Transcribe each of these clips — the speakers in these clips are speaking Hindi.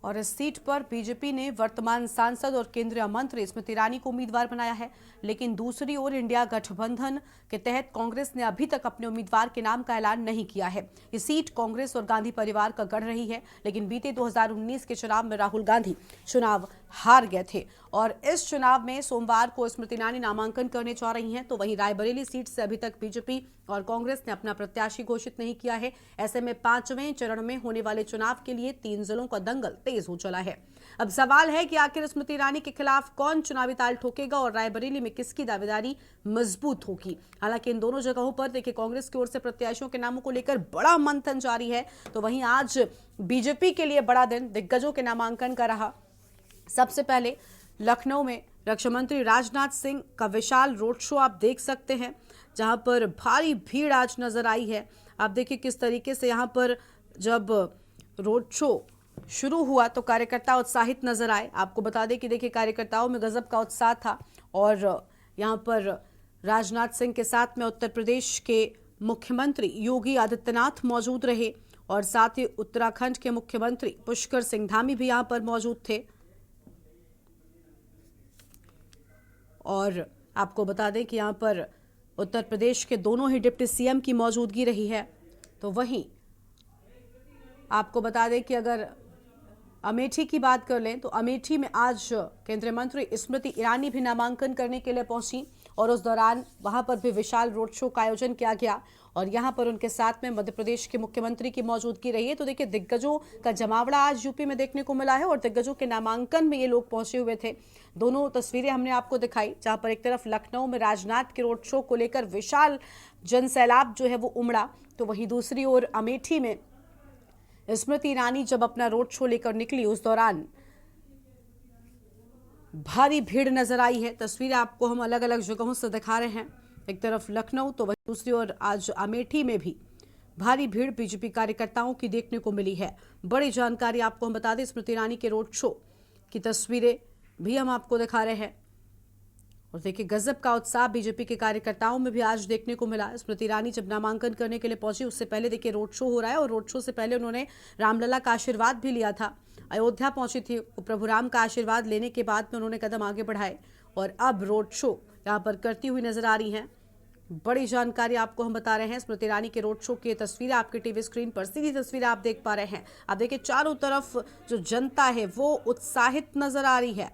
और इस सीट पर बीजेपी ने वर्तमान सांसद और केंद्रीय मंत्री स्मृति ईरानी को उम्मीदवार बनाया है, लेकिन दूसरी ओर इंडिया गठबंधन के तहत कांग्रेस ने अभी तक अपने उम्मीदवार के नाम का ऐलान नहीं किया है। ये सीट कांग्रेस और गांधी परिवार का गढ़ रही है, लेकिन बीते 2019 के चुनाव में राहुल गांधी चुनाव हार गए थे और इस चुनाव में सोमवार को स्मृति ईरानी नामांकन करने जा रही हैं। तो वहीं रायबरेली सीट से अभी तक बीजेपी और कांग्रेस ने अपना प्रत्याशी घोषित नहीं किया है। ऐसे में 5वें चरण में होने वाले चुनाव के लिए 3 जिलों का दंगल तेज हो चला है। अब सवाल है कि आखिर स्मृति ईरानी के खिलाफ कौन चुनावी ताल ठोकेगा और रायबरेली में किसकी दावेदारी मजबूत होगी। हालांकि इन दोनों जगहों पर देखिए कांग्रेस की ओर से प्रत्याशियों के नामों को लेकर बड़ा मंथन जारी है, तो वहीं आज बीजेपी के लिए बड़ा दिन दिग्गजों के नामांकन का रहा। सबसे पहले लखनऊ में रक्षा मंत्री राजनाथ सिंह का विशाल रोड शो आप देख सकते हैं, जहां पर भारी भीड़ आज नजर आई है। आप देखिए किस तरीके से यहां पर जब रोड शो शुरू हुआ तो कार्यकर्ता उत्साहित नजर आए। आपको बता दें कि देखिए कार्यकर्ताओं में गजब का उत्साह था और यहां पर राजनाथ सिंह के साथ में उत्तर प्रदेश के मुख्यमंत्री योगी आदित्यनाथ मौजूद रहे और साथ ही उत्तराखंड के मुख्यमंत्री पुष्कर सिंह धामी भी यहां पर मौजूद थे। और आपको बता दें कि यहां पर उत्तर प्रदेश के दोनों ही डिप्टी सीएम की मौजूदगी रही है। तो वहीं आपको बता दें कि अगर अमेठी की बात कर लें तो अमेठी में आज केंद्रीय मंत्री स्मृति ईरानी भी नामांकन करने के लिए पहुंची और उस दौरान वहां पर भी विशाल रोड शो का आयोजन किया गया और यहां पर उनके साथ में मध्य प्रदेश के मुख्यमंत्री की मौजूदगी रही है। तो देखिए दिग्गजों का जमावड़ा आज यूपी में देखने को मिला है और दिग्गजों के नामांकन में ये लोग पहुंचे हुए थे। दोनों तस्वीरें हमने आपको दिखाई, जहां पर एक तरफ लखनऊ में राजनाथ के रोड शो को लेकर विशाल जनसैलाब जो है वो उमड़ा, तो वहीं दूसरी ओर अमेठी में स्मृति ईरानी जब अपना रोड शो लेकर निकली उस दौरान भारी भीड़ नजर आई है। तस्वीरें आपको हम अलग अलग जगहों से दिखा रहे हैं, एक तरफ लखनऊ तो वहीं दूसरी ओर आज अमेठी में भी भारी भीड़ बीजेपी कार्यकर्ताओं की देखने को मिली है। बड़ी जानकारी आपको हम बता दें, स्मृति ईरानी के रोड शो की तस्वीरें भी हम आपको दिखा रहे हैं और देखिए गजब का उत्साह बीजेपी के कार्यकर्ताओं में भी आज देखने को मिला। स्मृति ईरानी जब नामांकन करने के लिए पहुंची उससे पहले देखिए रोड शो हो रहा है और रोड शो से पहले उन्होंने रामलला का आशीर्वाद भी लिया था। अयोध्या पहुंची थी, प्रभु राम का आशीर्वाद लेने के बाद में उन्होंने कदम आगे बढ़ाए और अब रोड शो यहाँ पर करती हुई नजर आ रही हैं। बड़ी जानकारी आपको हम बता रहे हैं। स्मृति ईरानी के रोड शो की तस्वीरें आपके टीवी स्क्रीन पर सीधी तस्वीरें आप देख पा रहे हैं। आप देखिए चारों तरफ जो जनता है वो उत्साहित नजर आ रही है।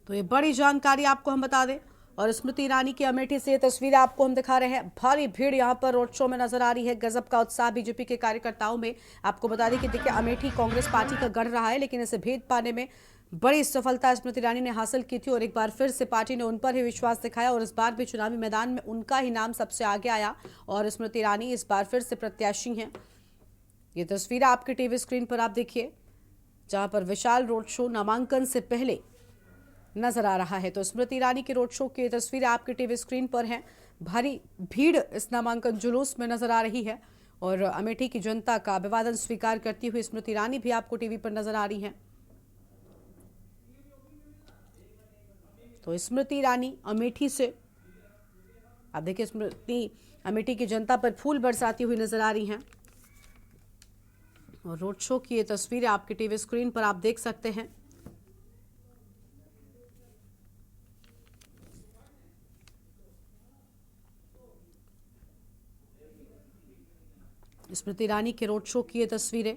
तो ये बड़ी जानकारी आपको हम बता दें और स्मृति ईरानी की अमेठी से ये तस्वीरें आपको हम दिखा रहे हैं। भारी भीड़ यहाँ पर रोड शो में नजर आ रही है, गजब का उत्साह बीजेपी के कार्यकर्ताओं में। आपको बता दें कि देखिए अमेठी कांग्रेस पार्टी का गढ़ रहा है, लेकिन इसे भेद पाने में बड़ी सफलता स्मृति ईरानी ने हासिल की थी और एक बार फिर से पार्टी ने उन पर ही विश्वास दिखाया और इस बार भी चुनावी मैदान में उनका ही नाम सबसे आगे आया और स्मृति ईरानी इस बार फिर से प्रत्याशी हैं। ये तस्वीरें आपके टीवी स्क्रीन पर आप देखिए, जहां पर विशाल रोड शो नामांकन से पहले नजर आ रहा है। तो स्मृति ईरानी के रोड शो की तस्वीरें आपके टीवी स्क्रीन पर हैं। भारी भीड़ इस नामांकन जुलूस में नजर आ रही है और अमेठी की जनता का अभिवादन स्वीकार करती हुई स्मृति ईरानी भी आपको टीवी पर नजर आ रही हैं। तो स्मृति ईरानी अमेठी से आप देखिए, स्मृति अमेठी की जनता पर फूल बरसाती हुई नजर आ रही हैं और रोड शो की ये तस्वीरें आपके टीवी स्क्रीन पर आप देख सकते हैं। स्मृति ईरानी के रोड शो की ये तस्वीरें।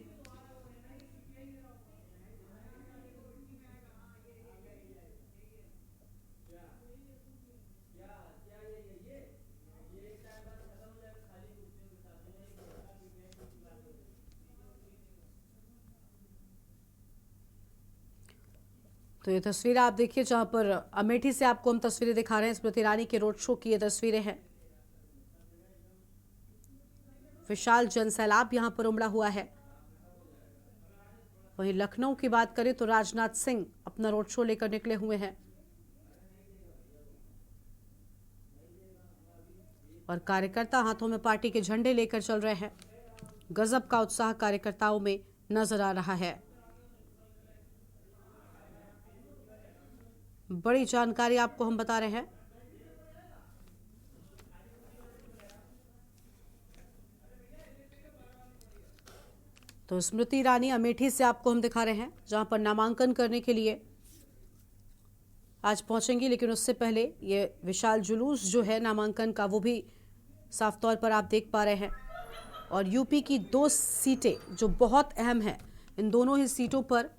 तो ये तस्वीरें आप देखिए, जहां पर अमेठी से आपको हम तस्वीरें दिखा रहे हैं। स्मृति ईरानी के रोड शो की ये तस्वीरें हैं। विशाल जनसैलाब यहां पर उमड़ा हुआ है। वहीं लखनऊ की बात करें तो राजनाथ सिंह अपना रोड शो लेकर निकले हुए हैं और कार्यकर्ता हाथों में पार्टी के झंडे लेकर चल रहे हैं। गजब का उत्साह कार्यकर्ताओं में नजर आ रहा है। बड़ी जानकारी आपको हम बता रहे हैं। तो स्मृति ईरानी अमेठी से आपको हम दिखा रहे हैं, जहां पर नामांकन करने के लिए आज पहुंचेंगी। लेकिन उससे पहले ये विशाल जुलूस जो है नामांकन का, वो भी साफ तौर पर आप देख पा रहे हैं। और यूपी की 2 सीटें जो बहुत अहम हैं, इन दोनों ही सीटों पर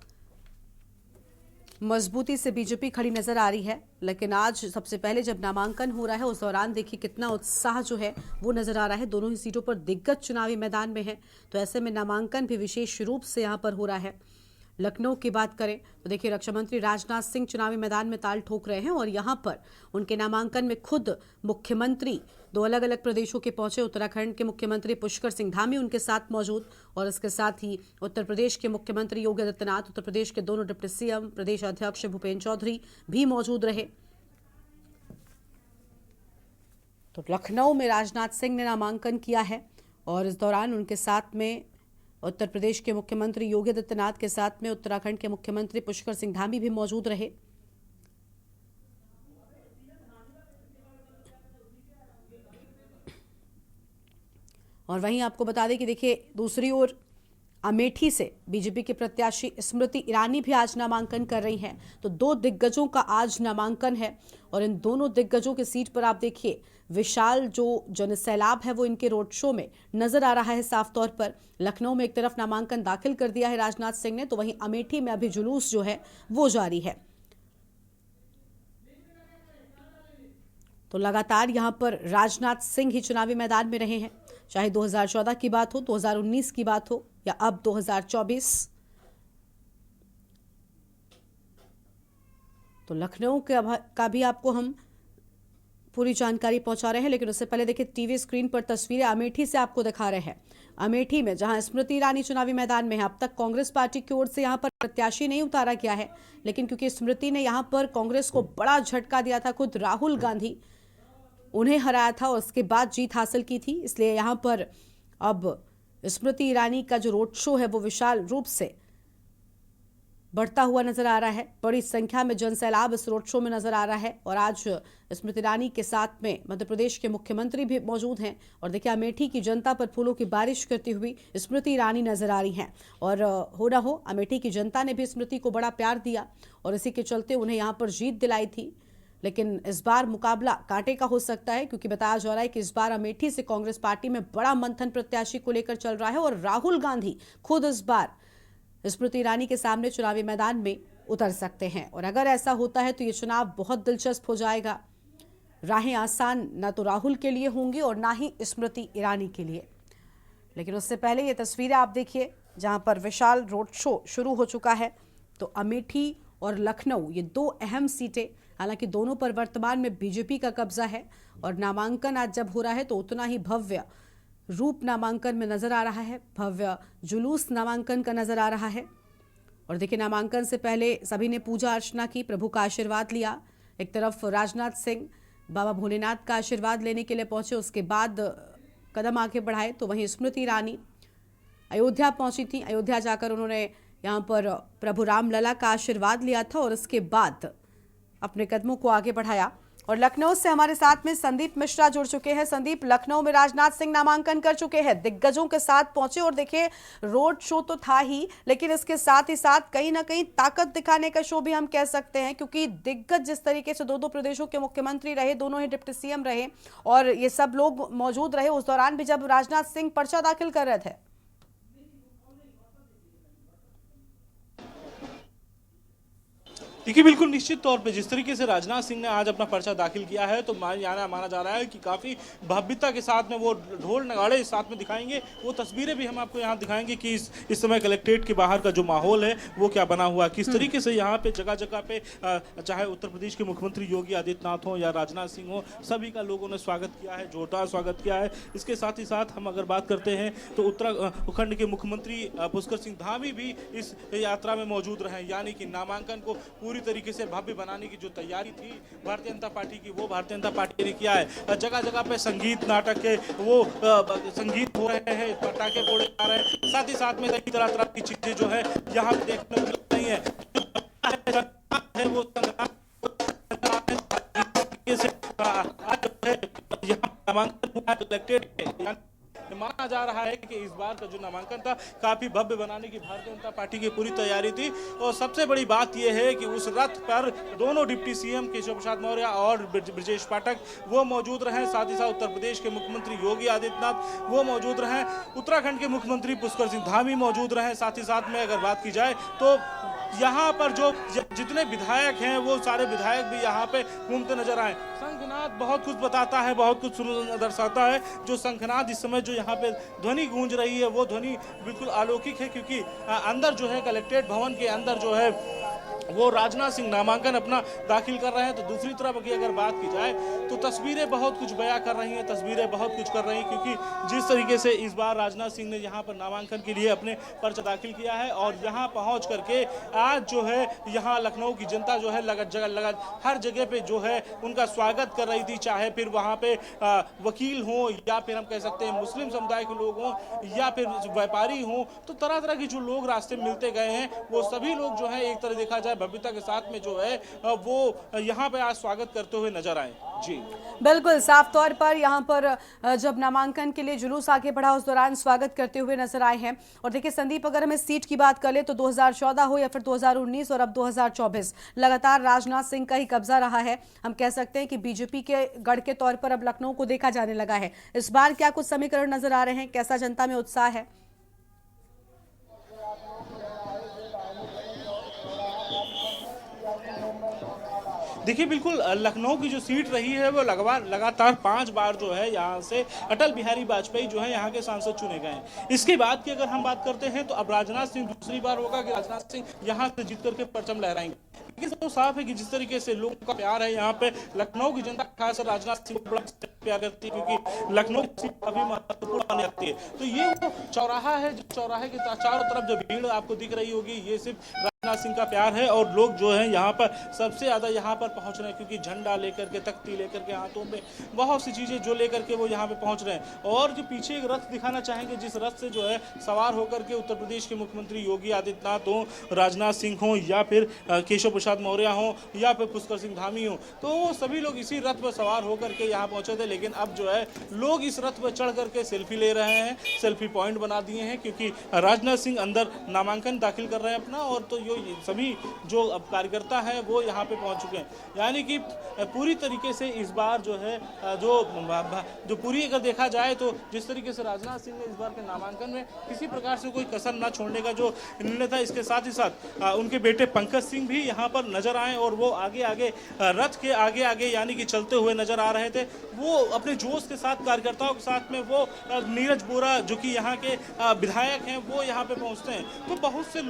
मजबूती से बीजेपी खड़ी नजर आ रही है। लेकिन आज सबसे पहले जब नामांकन हो रहा है, उस दौरान देखिए कितना उत्साह जो है वो नजर आ रहा है। दोनों ही सीटों पर दिग्गज चुनावी मैदान में है, तो ऐसे में नामांकन भी विशेष रूप से यहाँ पर हो रहा है। लखनऊ की बात करें तो देखिए रक्षा मंत्री राजनाथ सिंह चुनावी मैदान में ताल ठोक रहे हैं, और यहाँ पर उनके नामांकन में खुद मुख्यमंत्री 2 अलग अलग प्रदेशों के पहुंचे। उत्तराखंड के मुख्यमंत्री पुष्कर सिंह धामी उनके साथ मौजूद, और इसके साथ ही उत्तर प्रदेश के मुख्यमंत्री योगी आदित्यनाथ, उत्तर प्रदेश के दोनों डिप्टी सीएम, प्रदेश अध्यक्ष भूपेन्द्र चौधरी भी मौजूद रहे। तो लखनऊ में राजनाथ सिंह ने नामांकन किया है, और इस दौरान उनके साथ में उत्तर प्रदेश के मुख्यमंत्री योगी आदित्यनाथ के साथ में उत्तराखंड के मुख्यमंत्री पुष्कर सिंह धामी भी मौजूद रहे। और वहीं आपको बता दें कि देखिए दूसरी ओर अमेठी से बीजेपी के प्रत्याशी स्मृति ईरानी भी आज नामांकन कर रही हैं। तो 2 दिग्गजों का आज नामांकन है, और इन दोनों दिग्गजों की सीट पर आप देखिए विशाल जो जनसैलाब है वो इनके रोड शो में नजर आ रहा है साफ तौर पर। लखनऊ में एक तरफ नामांकन दाखिल कर दिया है राजनाथ सिंह ने, तो वहीं अमेठी में अभी जुलूस जो है वो जारी है। तो लगातार यहां पर राजनाथ सिंह ही चुनावी मैदान में रहे हैं, चाहे 2014 की बात हो, 2019 की बात हो, या अब 2024। तो लखनऊ का भी आपको हम पूरी जानकारी पहुंचा रहे हैं। लेकिन उससे पहले देखिए टीवी स्क्रीन पर तस्वीरें अमेठी से आपको दिखा रहे हैं। अमेठी में जहां स्मृति ईरानी चुनावी मैदान में है, अब तक कांग्रेस पार्टी की ओर से यहां पर प्रत्याशी नहीं उतारा गया है, लेकिन क्योंकि स्मृति ने यहां पर कांग्रेस को बड़ा झटका दिया था, खुद राहुल गांधी उन्हें हराया था और उसके बाद जीत हासिल की थी, इसलिए यहां पर अब स्मृति ईरानी का जो रोड शो है वो विशाल रूप से बढ़ता हुआ नजर आ रहा है। बड़ी संख्या में जनसैलाब इस रोड शो में नजर आ रहा है, और आज स्मृति ईरानी के साथ में मध्य प्रदेश के मुख्यमंत्री भी मौजूद हैं। और देखिए अमेठी की जनता पर फूलों की बारिश करती हुई स्मृति ईरानी नजर आ रही हैं। और हो ना हो, अमेठी की जनता ने भी स्मृति को बड़ा प्यार दिया, और इसी के चलते उन्हें यहाँ पर जीत दिलाई थी। लेकिन इस बार मुकाबला कांटे का हो सकता है, क्योंकि बताया जा रहा है कि इस बार अमेठी से कांग्रेस पार्टी में बड़ा मंथन प्रत्याशी को लेकर चल रहा है, और राहुल गांधी खुद इस बार स्मृति ईरानी के सामने चुनावी मैदान में उतर सकते हैं। और अगर ऐसा होता है तो ये चुनाव बहुत दिलचस्प हो जाएगा। राहें आसान ना तो राहुल के लिए होंगी और ना ही स्मृति ईरानी के लिए। लेकिन उससे पहले ये तस्वीरें आप देखिए, जहां पर विशाल रोड शो शुरू हो चुका है। तो अमेठी और लखनऊ ये 2 अहम सीटें, हालांकि दोनों पर वर्तमान में बीजेपी का कब्जा है, और नामांकन आज जब हो रहा है तो उतना ही भव्य रूप नामांकन में नजर आ रहा है, भव्य जुलूस नामांकन का नजर आ रहा है। और देखिए नामांकन से पहले सभी ने पूजा अर्चना की, प्रभु का आशीर्वाद लिया। एक तरफ राजनाथ सिंह बाबा भोलेनाथ का आशीर्वाद लेने के लिए पहुंचे, उसके बाद कदम आगे बढ़ाए। तो वहीं स्मृति ईरानी अयोध्या पहुंची थी, अयोध्या जाकर उन्होंने यहाँ पर प्रभु रामलला का आशीर्वाद लिया था, और उसके बाद अपने कदमों को आगे बढ़ाया। और लखनऊ से हमारे साथ में संदीप मिश्रा जुड़ चुके हैं। संदीप, लखनऊ में राजनाथ सिंह नामांकन कर चुके हैं, दिग्गजों के साथ पहुंचे, और देखिए रोड शो तो था ही, लेकिन इसके साथ ही साथ कहीं ना कहीं ताकत दिखाने का शो भी हम कह सकते हैं, क्योंकि दिग्गज जिस तरीके से 2 प्रदेशों के मुख्यमंत्री रहे, दोनों ही डिप्टी सीएम रहे, और ये सब लोग मौजूद रहे उस दौरान भी जब राजनाथ सिंह पर्चा दाखिल कर रहे थे। देखिए बिल्कुल निश्चित तौर पे जिस तरीके से राजनाथ सिंह ने आज अपना पर्चा दाखिल किया है, तो माना जा रहा है कि काफ़ी भव्यता के साथ में वो ढोल नगाड़े साथ में दिखाएंगे। वो तस्वीरें भी हम आपको यहाँ दिखाएंगे कि इस समय कलेक्ट्रेट के बाहर का जो माहौल है वो क्या बना हुआ है, किस तरीके से यहाँ पे जगह जगह पे चाहे उत्तर प्रदेश के मुख्यमंत्री योगी आदित्यनाथ हो या राजनाथ सिंह हो, सभी का लोगों ने स्वागत किया है, जोरदार स्वागत किया है। इसके साथ ही साथ हम अगर बात करते हैं तो उत्तराखंड के मुख्यमंत्री पुष्कर सिंह धामी भी इस यात्रा में मौजूद रहे, यानी कि नामांकन को पूरी तरीके से भव्य बनाने की जो तैयारी थी भारतीय जनता पार्टी की, वो भारतीय जनता पार्टी ने किया है। जगह जगह पे संगीत नाटक के वो संगीत हो रहे हैं, पटाखे फोड़े जा रहे हैं, साथ ही साथ में कई तरह तरह की चीजें जो है यहाँ पे देखने को मिल रही है। वो संग्राम नामांकन हुआ है कलेक्टेड, माना जा रहा है कि इस बार का जो नामांकन था काफी भव्य बनाने की भारतीय जनता पार्टी की पूरी तैयारी थी। और सबसे बड़ी बात यह है कि उस रथ पर दोनों डिप्टी सीएम केशव प्रसाद मौर्य और ब्रजेश पाठक वो मौजूद रहे, साथ ही साथ उत्तर प्रदेश के मुख्यमंत्री योगी आदित्यनाथ वो मौजूद रहे, उत्तराखंड के मुख्यमंत्री पुष्कर सिंह धामी मौजूद रहे। साथ ही साथ में अगर बात की जाए तो यहाँ पर जो जितने विधायक हैं वो सारे विधायक भी यहाँ पे घूमते नजर आए। शंखनाद बहुत कुछ बताता है, बहुत कुछ दर्शाता है। जो शंखनाद इस समय जो यहाँ पे ध्वनि गूंज रही है वो ध्वनि बिल्कुल अलौकिक है, क्योंकि अंदर जो है कलेक्ट्रेट भवन के अंदर जो है वो राजनाथ सिंह नामांकन अपना दाखिल कर रहे हैं। तो दूसरी तरफ की अगर बात की जाए तो तस्वीरें बहुत कुछ बयां कर रही हैं, तस्वीरें बहुत कुछ कर रही हैं, क्योंकि जिस तरीके से इस बार राजनाथ सिंह ने यहाँ पर नामांकन के लिए अपने पर्चा दाखिल किया है और यहाँ पहुँच करके आज जो है यहाँ लखनऊ की जनता जो है हर जगह पे जो है उनका स्वागत कर रही थी, चाहे फिर वहाँ पे वकील हों या फिर हम कह सकते हैं मुस्लिम समुदाय के लोग हों या फिर व्यापारी हों, तो तरह तरह के जो लोग रास्ते मिलते गए हैं वो सभी लोग जो है एक तरह देखा जाए भव्यता के साथ में जो है वो यहाँ पे आज स्वागत करते हुए नजर आए। जी बिल्कुल, साफ तौर पर यहाँ पर जब नामांकन के लिए जुलूस आगे बढ़ा उस दौरान स्वागत करते हुए नजर आए हैं। और देखिए संदीप, अगर हम इस सीट की बात करें तो 2014 हो या फिर 2019 और अब 2024 लगातार राजनाथ सिंह का ही कब्जा रहा है। हम कह सकते हैं कि बीजेपी के गढ़ के तौर पर अब लखनऊ को देखा जाने लगा है। इस बार क्या कुछ समीकरण नजर आ रहे हैं, कैसा जनता में उत्साह है? देखिए बिल्कुल लखनऊ की जो सीट रही है वो लगातार 5 बार जो है यहाँ से अटल बिहारी वाजपेयी जो है यहाँ के सांसद चुने गए हैं। इसके बाद की अगर हम बात करते हैं तो अब राजनाथ सिंह दूसरी बार होगा कि राजनाथ सिंह यहाँ से जीत करके परचम लहराएंगे। लेकिन तो साफ है कि जिस तरीके से लोगों का प्यार है यहाँ पे लखनऊ की जनता खासकर राजनाथ सिंह को बड़ा प्यार करती है, क्योंकि लखनऊ की सीट काफी महत्वपूर्ण मानी जाती है। तो ये वो चौराहा है, जो चौराहे के चारों तरफ जो भीड़ आपको दिख रही होगी ये सिर्फ राजनाथ सिंह का प्यार है। और लोग जो है यहाँ पर सबसे ज्यादा यहाँ पर पहुंच रहे हैं, क्योंकि झंडा लेकर के, तख्ती लेकर के, हाथों में बहुत सी चीजें जो लेकर के वो यहाँ पे पहुंच रहे हैं। और जो पीछे एक रथ दिखाना चाहेंगे, जिस रथ से जो है सवार होकर के उत्तर प्रदेश के मुख्यमंत्री योगी आदित्यनाथ हो, राजनाथ सिंह हो या फिर केशव प्रसाद मौर्य हो या फिर पुष्कर सिंह धामी हो, तो वो सभी लोग इसी रथ पर सवार होकर के यहाँ पहुंचे थे। लेकिन अब जो है लोग इस रथ पर चढ़ करके सेल्फी ले रहे हैं, सेल्फी पॉइंट बना दिए हैं, क्योंकि राजनाथ सिंह अंदर नामांकन दाखिल कर रहे हैं अपना। और तो ये सभी जो अब कार्यकर्ता है वो यहाँ पे पहुंच चुके हैं। यानी कि पूरी तरीके से इस बार जो है जो पूरी अगर देखा जाए तो जिस तरीके से राजनाथ सिंह ने इस बार के नामांकन में किसी प्रकार से कोई कसर ना छोड़ने का जो निर्णय था, इसके साथ ही साथ उनके बेटे पंकज सिंह भी यहाँ पर नजर आए और वो आगे आगे रथ के आगे आगे यानी कि चलते हुए नजर आ रहे थे। वो अपने जोश के साथ कार्यकर्ताओं के साथ में वो नीरज बोरा जो कि यहाँ के विधायक हैं वो यहाँ पे पहुँचते हैं। तो बहुत से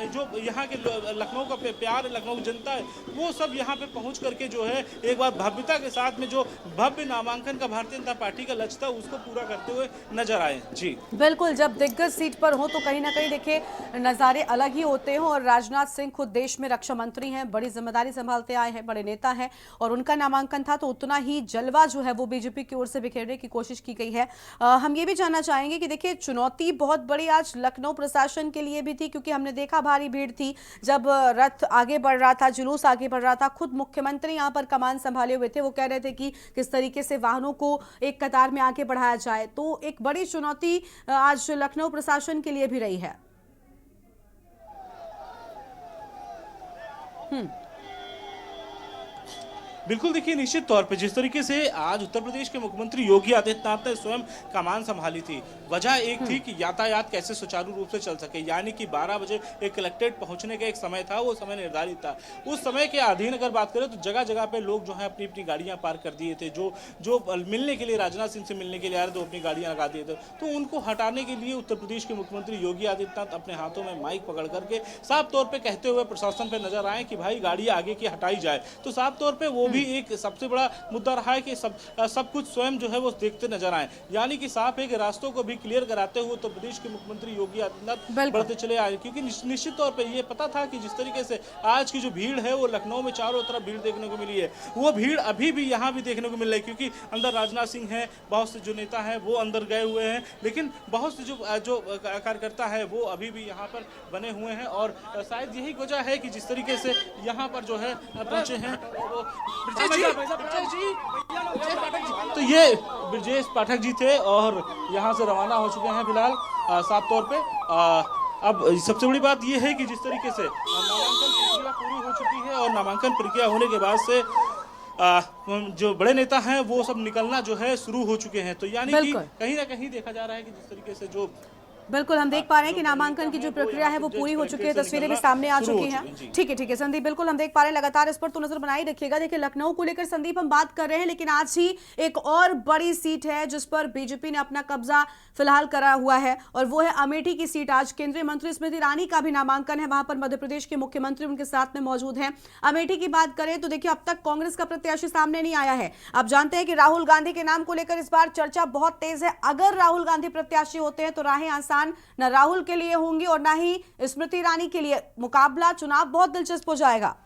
जो यहाँ के लखनऊ का प्यार, लखनऊ की जनता है वो सब यहाँ पे पहुँच करके जो है एक बार भव्यता के साथ में जो भव्य नामांकन का भारतीय जनता पार्टी का लक्ष्य था उसको पूरा करते हुए नजर आए। जी बिल्कुल, जब दिग्गज सीट पर हो तो कहीं ना कहीं देखिए नज़ारे अलग ही होते हैं। और राजनाथ सिंह खुद देश में रक्षा मंत्री हैं, बड़ी जिम्मेदारी संभालते आए हैं, बड़े नेता हैं और उनका नामांकन था तो उतना ही जलवा जो है वो बीजेपी की ओर से बिखेरने की कोशिश की गई है। हम ये भी जानना चाहेंगे कि देखिए चुनौती बहुत बड़ी आज लखनऊ प्रशासन के लिए भी थी, क्योंकि हमने देखा भारी भीड़ थी जब रथ आगे बढ़ रहा था, जुलूस आगे बढ़ रहा था। खुद मुख्यमंत्री यहाँ पर कमान संभाले हुए थे, वो कह रहे थे कि किस तरीके से वाहनों को एक कतार में आगे बढ़ाया जाए। तो एक बड़ी चुनौती आज लखनऊ प्रशासन के लिए भी रही है। बिल्कुल, देखिए निश्चित तौर पे जिस तरीके से आज उत्तर प्रदेश के मुख्यमंत्री योगी आदित्यनाथ ने स्वयं कमान संभाली थी, वजह एक थी कि यातायात कैसे सुचारू रूप से चल सके। यानी कि 12 बजे एक कलेक्ट्रेट पहुंचने का एक समय था, वो समय निर्धारित था। उस समय के अधीन अगर बात करें तो जगह जगह पे लोग जो है अपनी अपनी गाड़ियां पार्क कर दिए थे। जो मिलने के लिए राजनाथ सिंह से मिलने के लिए आ रहे थे, अपनी गाड़ियां लगा दिए थे। तो उनको हटाने के लिए उत्तर प्रदेश के मुख्यमंत्री योगी आदित्यनाथ अपने हाथों में माइक पकड़ करके साफ तौर पर कहते हुए प्रशासन पर नजर आए कि भाई गाड़ी आगे की हटाई जाए। तो साफ तौर पर वो भी एक सबसे बड़ा मुद्दा रहा है कि सब कुछ स्वयं जो है वो देखते नजर आए। यानी कि साफ है कि रास्तों को भी क्लियर कराते हुए उत्तर प्रदेश के मुख्यमंत्री योगी आदित्यनाथ बढ़ते चले आए, क्योंकि निश्चित तौर पे ये पता था कि जिस तरीके से आज की जो भीड़ है वो लखनऊ में चारों तरफ भीड़ देखने को मिली है, वो भीड़ अभी भी यहाँ भी देखने को मिल रही है। क्योंकि अंदर राजनाथ सिंह है, बहुत से जो नेता हैं वो अंदर गए हुए हैं, लेकिन बहुत से जो कार्यकर्ता है वो अभी भी यहाँ पर बने हुए हैं। और शायद यही वजह है कि जिस तरीके से यहाँ पर जो है पहुंचे हैं वो तो ये ब्रजेश पाठक जी थे और यहाँ से रवाना हो चुके हैं फिलहाल साफ तौर पे। अब सबसे बड़ी बात ये है कि जिस तरीके से नामांकन प्रक्रिया पूरी हो चुकी है और नामांकन प्रक्रिया होने के बाद से जो बड़े नेता हैं वो सब निकलना जो है शुरू हो चुके हैं। तो यानी कि कहीं ना कहीं देखा जा रहा है कि जिस तरीके से जो बिल्कुल हम देख पा रहे हैं कि नामांकन की जो प्रक्रिया है वो पूरी हो चुकी है, तस्वीरें भी सामने आ चुकी हैं। ठीक है संदीप, बिल्कुल हम देख पा रहे हैं, लगातार इस पर तो नजर बनाई रखिएगा। देखिए लखनऊ को लेकर संदीप हम बात कर रहे हैं, लेकिन आज ही एक और बड़ी सीट है जिस पर बीजेपी ने अपना कब्जा फिलहाल करा हुआ है और वो है अमेठी की सीट। आज केंद्रीय मंत्री स्मृति ईरानी का भी नामांकन है, वहां पर मध्य प्रदेश के मुख्यमंत्री उनके साथ में मौजूद हैं। अमेठी की बात करें तो देखिए अब तक कांग्रेस का प्रत्याशी सामने नहीं आया है। आप जानते हैं कि राहुल गांधी के नाम को लेकर इस बार चर्चा बहुत तेज है। अगर राहुल गांधी प्रत्याशी होते हैं तो राहें आसान न राहुल के लिए होंगी और ना ही स्मृति ईरानी के लिए। मुकाबला चुनाव बहुत दिलचस्प हो जाएगा।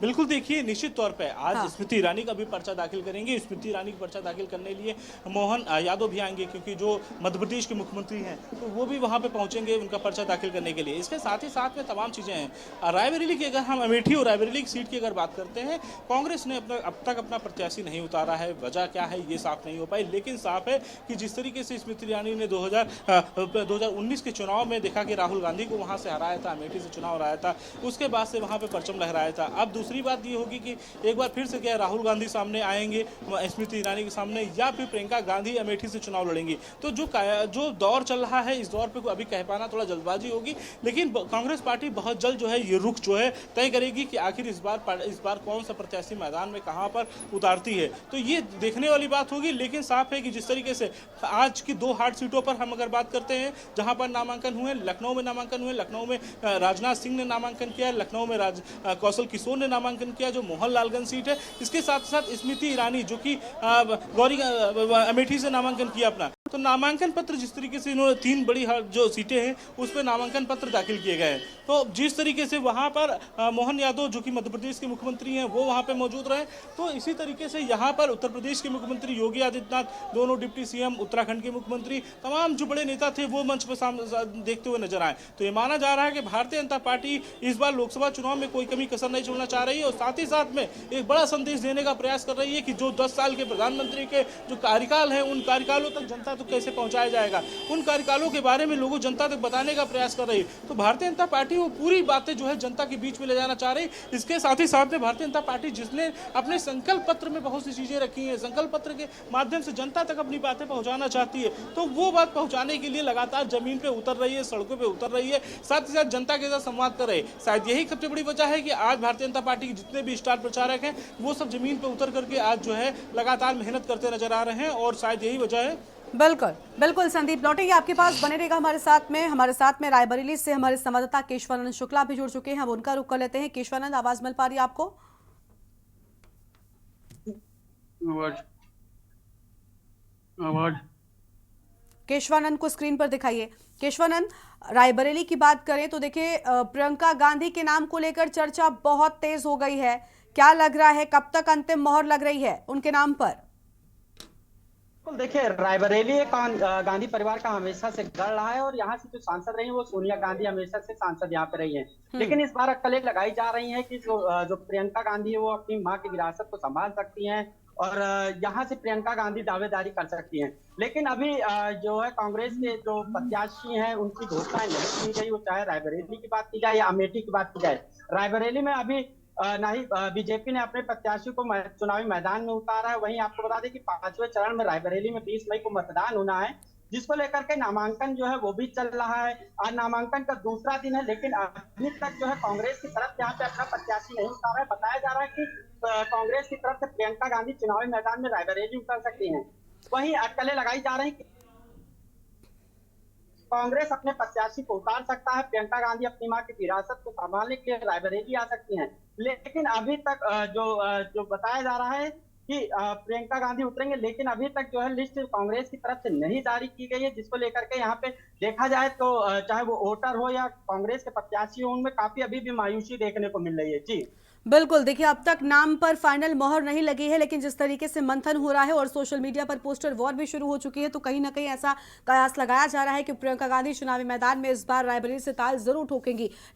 बिल्कुल, देखिए निश्चित तौर पे आज स्मृति ईरानी का भी पर्चा दाखिल करेंगे। स्मृति ईरानी का पर्चा दाखिल करने लिए मोहन यादव भी आएंगे, क्योंकि जो मध्य प्रदेश के मुख्यमंत्री हैं तो वो भी वहां पे पहुंचेंगे उनका पर्चा दाखिल करने के लिए। इसके साथ ही साथ में तमाम चीज़ें हैं। रायबरेली की अगर हम अमेठी और रायबरेली की सीट की अगर बात करते हैं, कांग्रेस ने अब तक अपना प्रत्याशी नहीं उतारा है। वजह क्या है ये साफ नहीं हो पाई, लेकिन साफ है कि जिस तरीके से स्मृति ईरानी ने 2019 के चुनाव में देखा कि राहुल गांधी को वहां से हराया था, अमेठी से चुनाव हराया था, उसके बाद से वहां पर परचम लहराया था। अब दूसरी बात ये होगी कि एक बार फिर से क्या राहुल गांधी सामने आएंगे स्मृति ईरानी के सामने, या फिर प्रियंका गांधी अमेठी से चुनाव लड़ेंगी। तो जो दौर चल रहा है, इस दौर पे अभी कह पाना थोड़ा जल्दबाजी होगी, लेकिन कांग्रेस पार्टी बहुत जल्द जो है ये रुख जो है तय करेगी कि आखिर इस बार कौन सा प्रत्याशी मैदान में कहां पर उतारती है। तो ये देखने वाली बात होगी। लेकिन साफ है कि जिस तरीके से आज की 2 हार्ड सीटों पर हम अगर बात करते हैं जहां पर नामांकन हुए, लखनऊ में नामांकन हुए, लखनऊ में राजनाथ सिंह ने नामांकन किया, लखनऊ में कौशल किशोर ने नामांकन किया जो मोहनलालगंज सीट है। इसके साथ साथ स्मृति ईरानी जो कि गौरी अमेठी से नामांकन किया अपना। तो नामांकन पत्र जिस तरीके से इन्होंने 3 बड़ी जो सीटें हैं उस पर नामांकन पत्र दाखिल किए गए हैं। तो जिस तरीके से वहां पर मोहन यादव जो कि मध्य प्रदेश के मुख्यमंत्री हैं वो वहां पर मौजूद रहे, तो इसी तरीके से यहाँ पर उत्तर प्रदेश के मुख्यमंत्री योगी आदित्यनाथ, दोनों डिप्टी सीएम, उत्तराखंड के मुख्यमंत्री, तमाम जो बड़े नेता थे वो मंच पर देखते हुए नजर आए। तो ये माना जा रहा है कि भारतीय जनता पार्टी इस बार लोकसभा चुनाव में कोई कमी कसर नहीं छोड़ना चाह रही है और साथ ही साथ में एक बड़ा संदेश देने का प्रयास कर रही है कि जो 10 साल के प्रधानमंत्री के जो कार्यकाल है उन कार्यकालों तक जनता तक कैसे पहुंचाया जाएगा, उन कार्यकालों के बारे में लोगों जनता तक बताने का प्रयास कर रही है। तो भारतीय जनता पार्टी वो पूरी बातें जो है जनता के बीच में ले जाना चाह रही। इसके साथ ही साथ में भारतीय जनता पार्टी जिसने अपने संकल्प पत्र में बहुत सी चीजें रखी हैं, संकल्प पत्र के माध्यम से जनता तक अपनी बातें पहुंचाना चाहती है, तो वो बात पहुंचाने के लिए लगातार जमीन पे उतर रही है, सड़कों पे उतर रही है, साथ ही साथ जनता के साथ संवाद कर रही है। शायद यही सबसे बड़ी वजह है कि आज भारतीय जनता पार्टी के जितने भी स्टार प्रचारक हैं वो सब जमीन पे उतर करके आज जो है लगातार मेहनत करते नजर आ रहे हैं और शायद यही वजह है। बिल्कुल संदीप, लौटेंगे आपके पास, बने रहेगा हमारे साथ में रायबरेली से हमारे संवाददाता केशवानंद शुक्ला भी जुड़ चुके हैं। अब उनका रुख कर लेते हैं। केशवानंद, आवाज मिल पा रही है आपको? आवाज केशवानंद को स्क्रीन पर दिखाइए। केशवानंद, रायबरेली की बात करें तो देखिए प्रियंका गांधी के नाम को लेकर चर्चा बहुत तेज हो गई है। क्या लग रहा है, कब तक अंतिम मोहर लग रही है उनके नाम पर? देखिए, रायबरेली गांधी परिवार का हमेशा से गढ़ रहा है और यहाँ से जो सांसद रही है वो सोनिया गांधी हमेशा से सांसद यहाँ पे रही है। लेकिन इस बार अक्कलें लगाई जा रही हैं कि जो प्रियंका गांधी है वो अपनी माँ की विरासत को संभाल सकती हैं और यहाँ से प्रियंका गांधी दावेदारी कर सकती हैं। लेकिन अभी जो है कांग्रेस के जो प्रत्याशी हैं उनकी घोषणा नहीं की गई, वो चाहे रायबरेली की बात की जाए या अमेठी की बात की जाए। रायबरेली में अभी ना ही बीजेपी ने अपने प्रत्याशी को चुनावी मैदान में उतारा है। वहीं आपको बता दें कि 5वें चरण में रायबरेली में 20 मई को मतदान होना है, जिसको लेकर के नामांकन जो है वो भी चल रहा है। आज नामांकन का दूसरा दिन है, लेकिन अभी तक जो है कांग्रेस की तरफ यहाँ पे अपना प्रत्याशी नहीं उतारा है। बताया जा रहा है कि कांग्रेस की तरफ से प्रियंका गांधी चुनावी मैदान में रायबरेली उतर सकती हैं। वहीं अटकलें लगाई जा रही कि कांग्रेस अपने प्रत्याशी को उतार सकता है, प्रियंका गांधी अपनी मां की विरासत को संभालने के लिए रायबरेली आ सकती हैं। लेकिन अभी तक जो बताया जा रहा है कि प्रियंका गांधी उतरेंगे, लेकिन अभी तक जो है लिस्ट कांग्रेस की तरफ से नहीं जारी की गई है, जिसको लेकर के यहाँ पे देखा जाए तो चाहे वो वोटर हो या कांग्रेस के प्रत्याशी हो, उनमें काफी अभी भी मायूसी देखने को मिल रही है। जी बिल्कुल, देखिए अब तक नाम पर फाइनल मोहर नहीं लगी है, लेकिन जिस तरीके से मंथन हो रहा है और सोशल मीडिया पर पोस्टर वॉर भी शुरू हो चुकी है, तो कहीं ना कहीं ऐसा कयास लगाया जा रहा है कि प्रियंका गांधी चुनावी मैदान में इस बार रायबरेली से ताल जरूर ठोकेंगी।